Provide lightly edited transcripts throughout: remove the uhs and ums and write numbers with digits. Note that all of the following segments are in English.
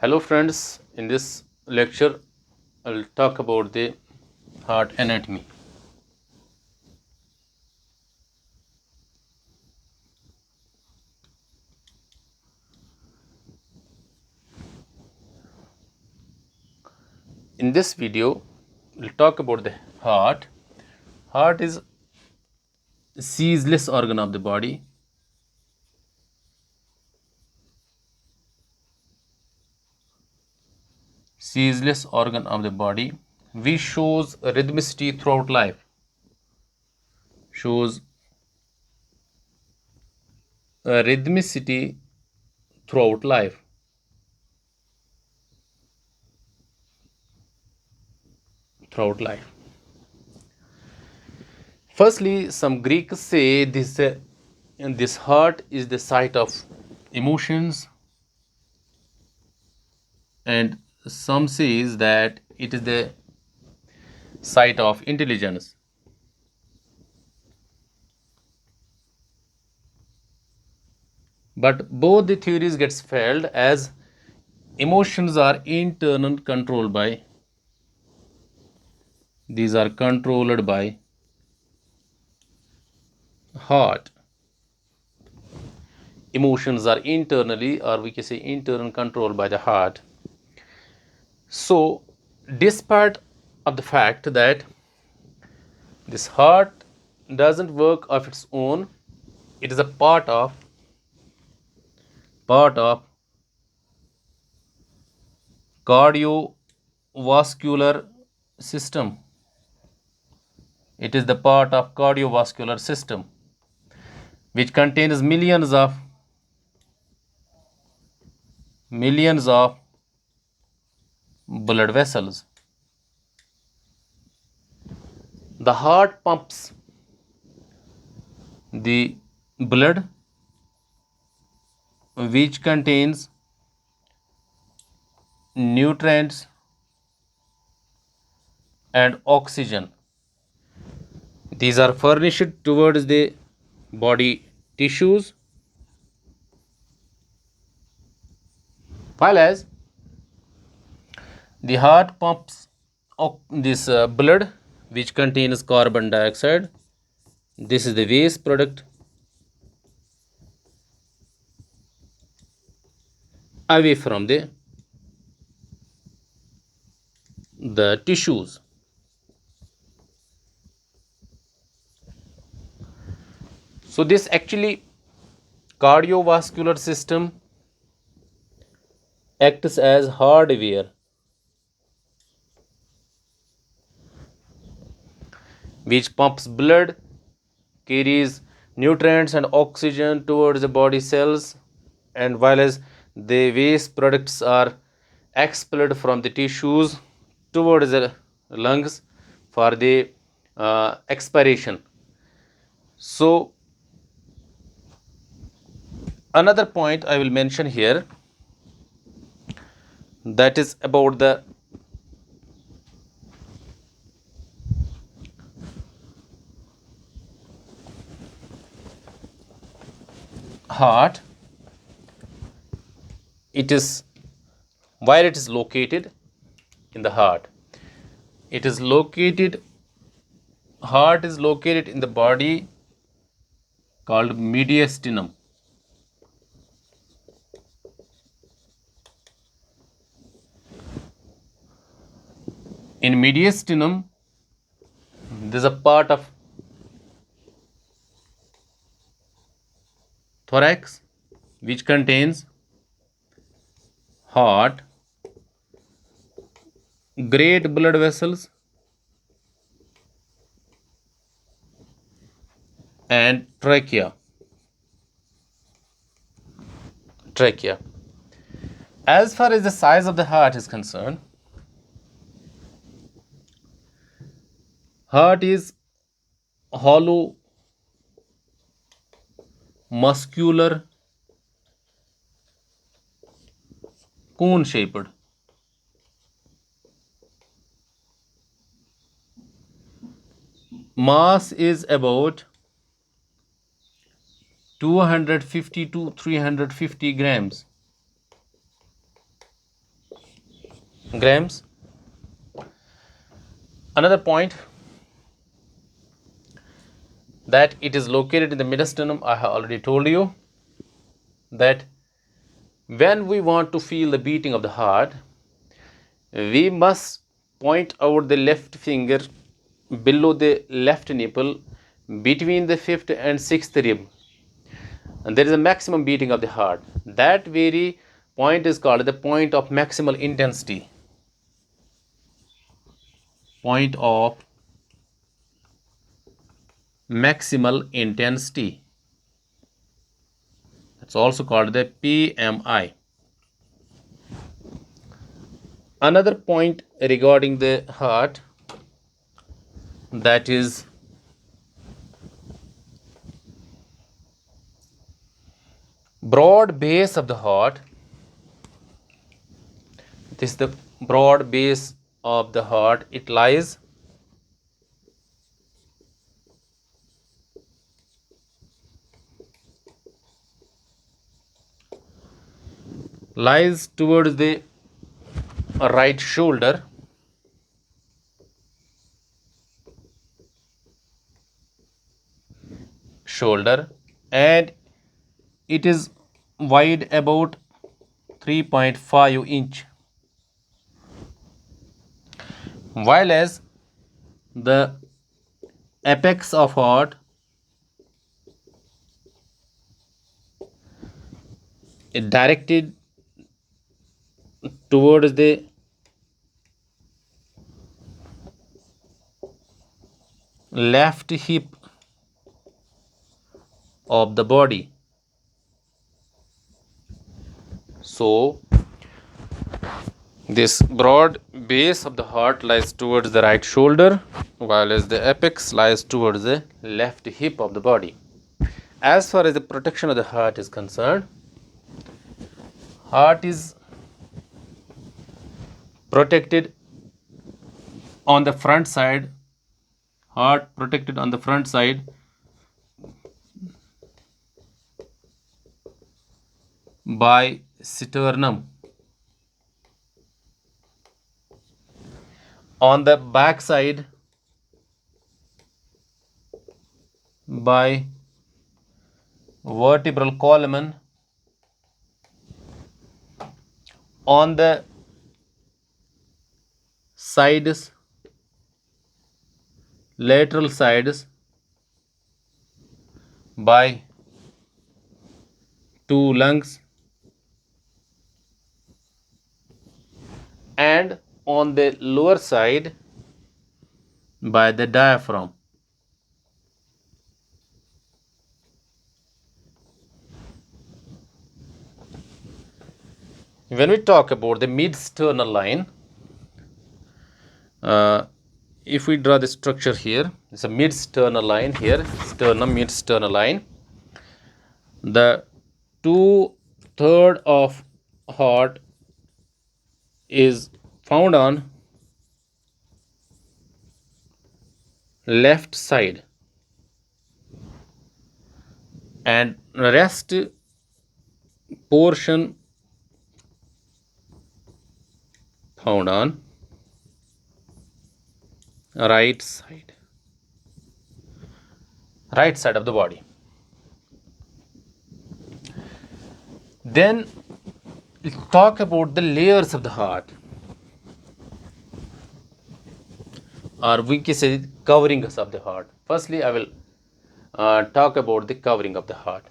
Hello friends, in this lecture I'll talk about the heart anatomy. In this video we'll talk about the heart. Heart is a ceaseless organ of the body. Ceaseless organ of the body which shows rhythmicity throughout life. Shows rhythmicity throughout life. Throughout life. Firstly, some Greeks say this heart is the site of emotions, and some says that it is the site of intelligence. But both the theories gets failed as emotions are internal controlled by these are controlled by heart. Emotions are internally, or we can say internal controlled by the heart. So despite of the fact that this heart doesn't work of its own, it is a part of cardiovascular system. It is the part of cardiovascular system which contains millions of blood vessels. The heart pumps the blood which contains nutrients and oxygen. These are furnished towards the body tissues, while as the heart pumps this blood which contains carbon dioxide. This is the waste product away from the tissues. So this actually cardiovascular system acts as hardware which pumps blood, carries nutrients and oxygen towards the body cells, and while as the waste products are expelled from the tissues towards the lungs for the expiration. So another point I will mention here, that is about the heart. It is where it is located in the heart. It is located Heart is located in the body called mediastinum. In mediastinum, there is a part of thorax which contains heart, great blood vessels, and trachea. As far as the size of the heart is concerned, heart is hollow, muscular, cone shaped. Mass is about 250 to 350 grams. grams. Another point, that it is located in the mediastinum. I have already told you that when we want to feel the beating of the heart, we must point out the left finger below the left nipple between the fifth and sixth rib, and there is a maximum beating of the heart. That very point is called the point of maximal intensity. Point of maximal intensity. It's also called the PMI. Another point regarding the heart, that is broad base of the heart. This is the broad base of the heart. It lies towards the right shoulder, and it is wide about 3.5 inch, while as the apex of heart is directed towards the left hip of the body. So this broad base of the heart lies towards the right shoulder, while as the apex lies towards the left hip of the body. As far as the protection of the heart is concerned, heart is protected on the front side. Heart protected on the front side by sternum. On the back side by vertebral column. On the sides, lateral sides, by two lungs, and on the lower side by the diaphragm. When we talk about the mid-sternal line, if we draw the structure here, it's a mid-sternal line here, sternum, mid-sternal line. The 2/3 of heart is found on left side, and rest portion found on right side of the body. Then we'll talk about the layers of the heart, or we can say coverings of the heart. Firstly, I will talk about the covering of the heart.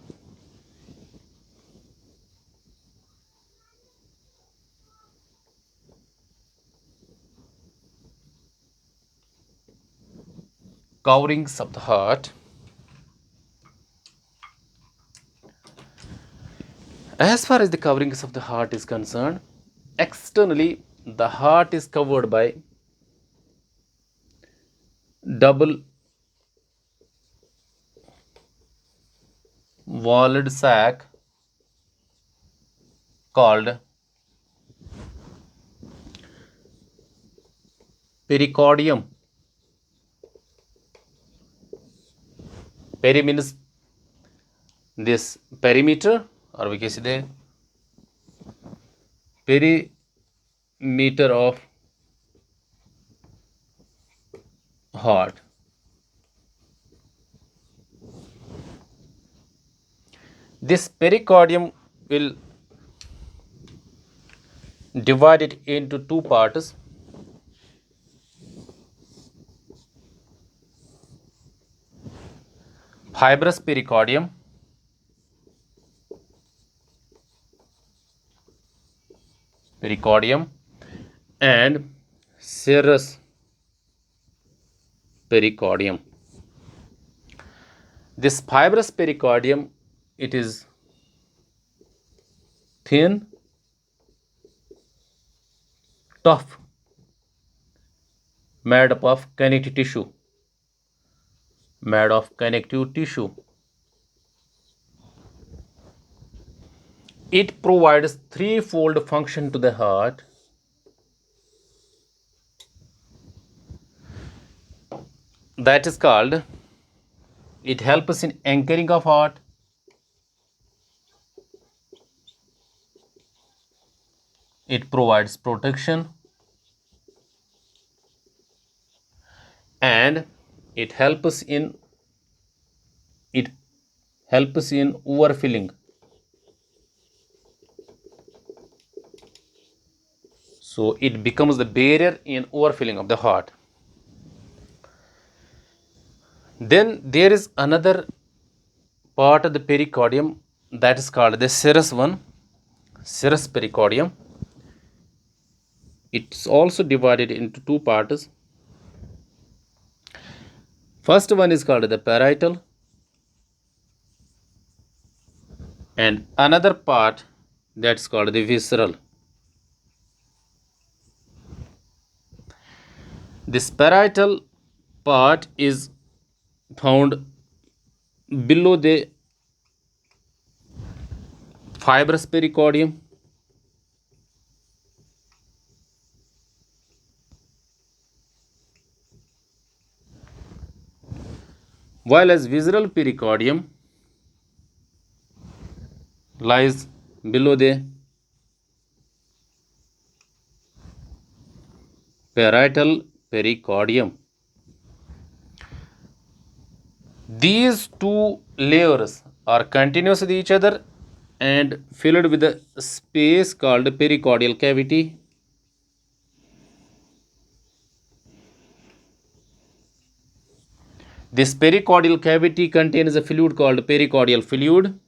Coverings of the heart. As far as the coverings of the heart is concerned, externally the heart is covered by double walled sac called pericardium. Peri means this perimeter, or we can say the meter of heart. This pericardium will divide it into two parts. Fibrous pericardium and serous pericardium. This fibrous pericardium, it is thin, tough, made up of connective tissue. It provides threefold function to the heart. That is called, it helps in anchoring of heart, it provides protection, and it helps in overfilling. So it becomes the barrier in overfilling of the heart. Then there is another part of the pericardium that is called the serous pericardium. It's also divided into two parts. First one is called the parietal, and another part that's called the visceral. This parietal part is found below the fibrous pericardium, while as visceral pericardium lies below the parietal pericardium. These two layers are continuous with each other and filled with a space called pericordial cavity. This pericordial cavity contains a fluid called pericordial fluid.